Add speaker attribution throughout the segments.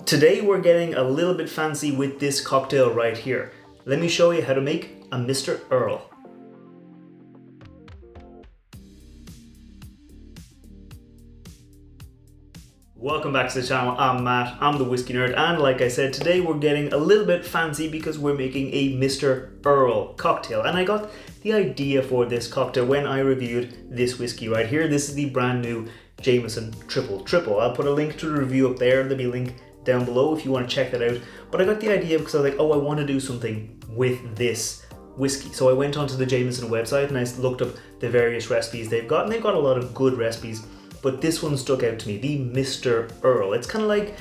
Speaker 1: Today we're getting a little bit fancy with this cocktail right here. Let me show you how to make a Mr. Earl. Welcome back to the channel. I'm Matt, I'm the Whiskey Nerd, and like I said, today we're getting a little bit fancy because we're making a Mr. Earl cocktail. And I got the idea for this cocktail when I reviewed this whiskey right here. This is the brand new Jameson Triple Triple. I'll put a link to the review up there. There'll be a link down below if you want to check that out. But I got the idea because I was like, oh, I want to do something with this whiskey. So I went onto the Jameson website and I looked up the various recipes they've got, and they've got a lot of good recipes. But this one stuck out to me, the Mr. Earl. It's kind of like,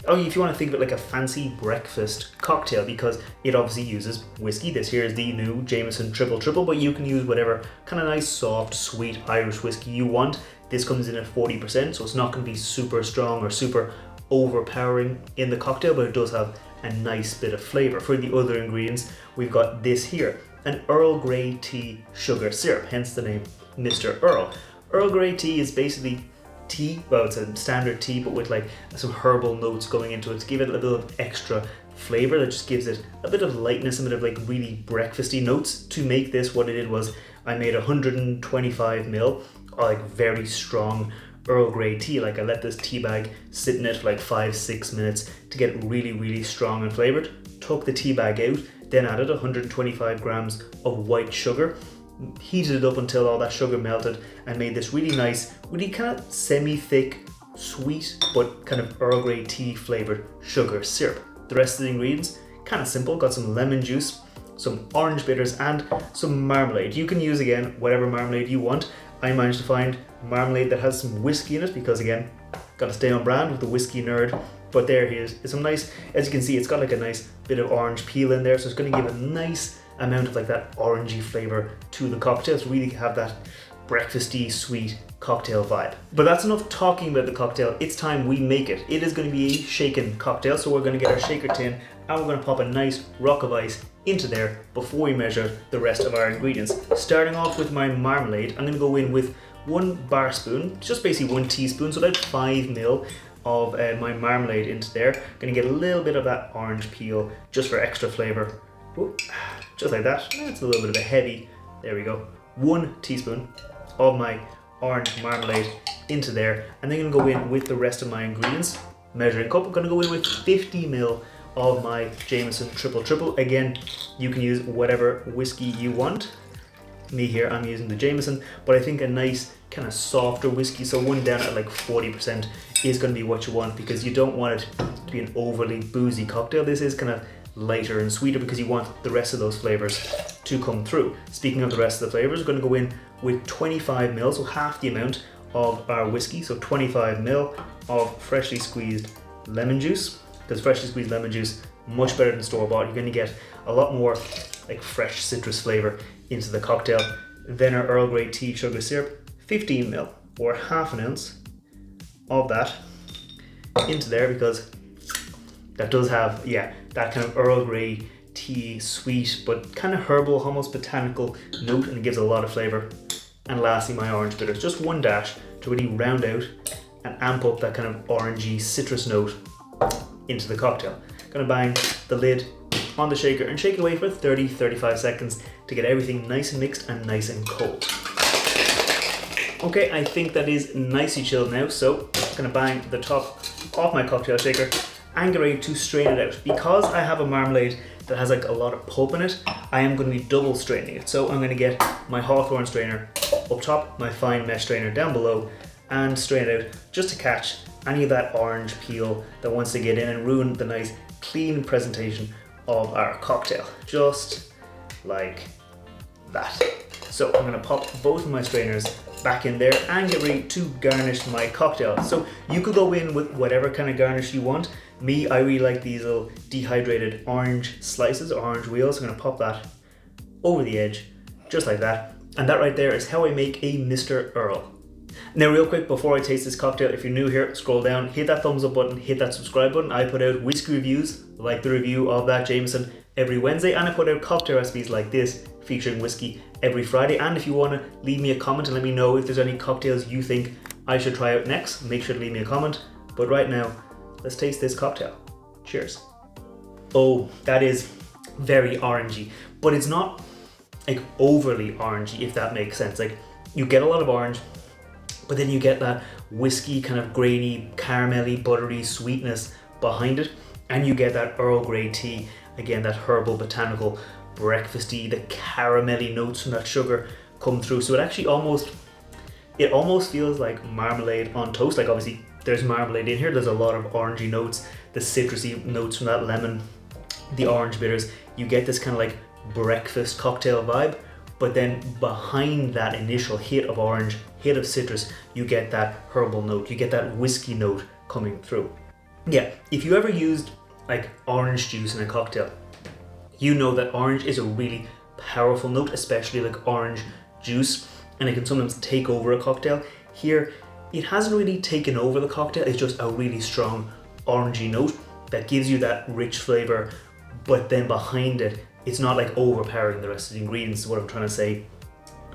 Speaker 1: if you want to think of it like a fancy breakfast cocktail, because it obviously uses whiskey. This here is the new Jameson Triple Triple, but you can use whatever kind of nice, soft, sweet Irish whiskey you want. This comes in at 40%, so it's not going to be super strong or super overpowering in the cocktail, but it does have a nice bit of flavor. For the other ingredients, we've got this here, an Earl Grey tea sugar syrup, hence the name Mr. Earl. Earl Grey tea is basically tea, well, it's a standard tea, but with like some herbal notes going into it to give it a little bit of extra flavor that just gives it a bit of lightness, a bit of like really breakfasty notes. To make this, what I did was I made 125 ml, like very strong Earl Grey tea. Like I let this tea bag sit in it for like 5-6 minutes to get it really, really strong and flavored. Took the tea bag out, then added 125 grams of white sugar, heated it up until all that sugar melted, and made this really nice, really kind of semi-thick, sweet, but kind of Earl Grey tea flavored sugar syrup. The rest of the ingredients, kind of simple. Got some lemon juice, some orange bitters, and some marmalade. You can use, again, whatever marmalade you want. I managed to find marmalade that has some whiskey in it because, again, got to stay on brand with the Whiskey Nerd. But there he is. It's some nice, as you can see, it's got like a nice bit of orange peel in there, so it's going to give a nice amount of like that orangey flavor to the cocktail to really have that breakfasty, sweet cocktail vibe. But that's enough talking about the cocktail. It's time we make it. It is going to be a shaken cocktail, so we're going to get our shaker tin and we're going to pop a nice rock of ice into there before we measure the rest of our ingredients. Starting off with my marmalade, I'm going to go in with 1 bar spoon, just basically 1 teaspoon, so about 5 ml of my marmalade into there. Going to get a little bit of that orange peel just for extra flavor. Ooh, just like that. That's a little bit of a heavy. There we go. 1 teaspoon of my orange marmalade into there, and then I'm going to go in with the rest of my ingredients. Measuring cup, I'm going to go in with 50 ml of my Jameson Triple Triple. Again, you can use whatever whiskey you want. Me here, I'm using the Jameson, but I think a nice kind of softer whiskey, so one down at like 40% is going to be what you want, because you don't want it to be an overly boozy cocktail. This is kind of lighter and sweeter because you want the rest of those flavors to come through. Speaking of the rest of the flavors, we're going to go in with 25 ml, so half the amount of our whiskey, so 25 ml of freshly squeezed lemon juice, because freshly squeezed lemon juice, much better than store-bought. You're going to get a lot more like fresh citrus flavor into the cocktail. Then our Earl Grey tea sugar syrup, 15 ml or half an ounce of that into there, because that does have, that kind of Earl Grey tea, sweet but kind of herbal, almost botanical note, and it gives a lot of flavor. And lastly, my orange bitters, just 1 dash to really round out and amp up that kind of orangey citrus note into the cocktail. Gonna bang the lid on the shaker and shake it away for 30-35 seconds to get everything nice and mixed and nice and cold. Okay, I think that is nicely chilled now, so I'm gonna bang the top off my cocktail shaker and get ready to strain it out. Because I have a marmalade that has like a lot of pulp in it, I am going to be double straining it. So I'm going to get my Hawthorne strainer up top, my fine mesh strainer down below, and strain it out just to catch any of that orange peel that wants to get in and ruin the nice clean presentation of our cocktail. Just like that. So I'm going to pop both of my strainers back in there and get ready to garnish my cocktail. So you could go in with whatever kind of garnish you want. Me, I really like these little dehydrated orange slices or orange wheels. I'm going to pop that over the edge just like that. And that right there is how I make a Mr. Earl. Now real quick, before I taste this cocktail, if you're new here, scroll down, hit that thumbs up button, hit that subscribe button. I put out whiskey reviews like the review of that Jameson every Wednesday, and I put out cocktail recipes like this featuring whiskey every Friday. And if you want to leave me a comment and let me know if there's any cocktails you think I should try out next, make sure to leave me a comment. But right now, let's taste this cocktail. Cheers. Oh, that is very orangey, but it's not like overly orangey, if that makes sense. Like, you get a lot of orange, but then you get that whiskey kind of grainy, caramelly, buttery sweetness behind it, and you get that Earl Grey tea, again, that herbal, botanical, breakfasty, the caramelly notes from that sugar come through. So it almost feels like marmalade on toast. Like, obviously there's marmalade in here, there's a lot of orangey notes, the citrusy notes from that lemon, the orange bitters. You get this kind of like breakfast cocktail vibe, but then behind that initial hit of orange, hit of citrus, you get that herbal note, you get that whiskey note coming through. Yeah, if you ever used like orange juice in a cocktail, you know that orange is a really powerful note, especially like orange juice, and it can sometimes take over a cocktail. Here, it hasn't really taken over the cocktail, it's just a really strong orangey note that gives you that rich flavor, but then behind it, it's not like overpowering the rest of the ingredients, is what I'm trying to say.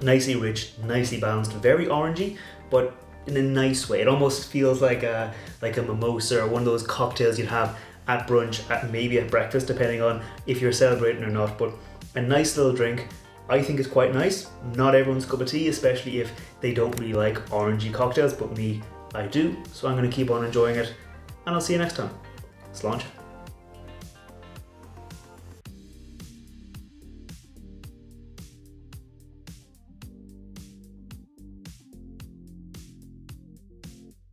Speaker 1: Nicely rich, nicely balanced, very orangey, but in a nice way. It almost feels like a mimosa, or one of those cocktails you'd have at brunch, maybe at breakfast, depending on if you're celebrating or not. But a nice little drink. I think it's quite nice. Not everyone's cup of tea, especially if they don't really like orangey cocktails, but me, I do. So I'm going to keep on enjoying it, and I'll see you next time. Slán.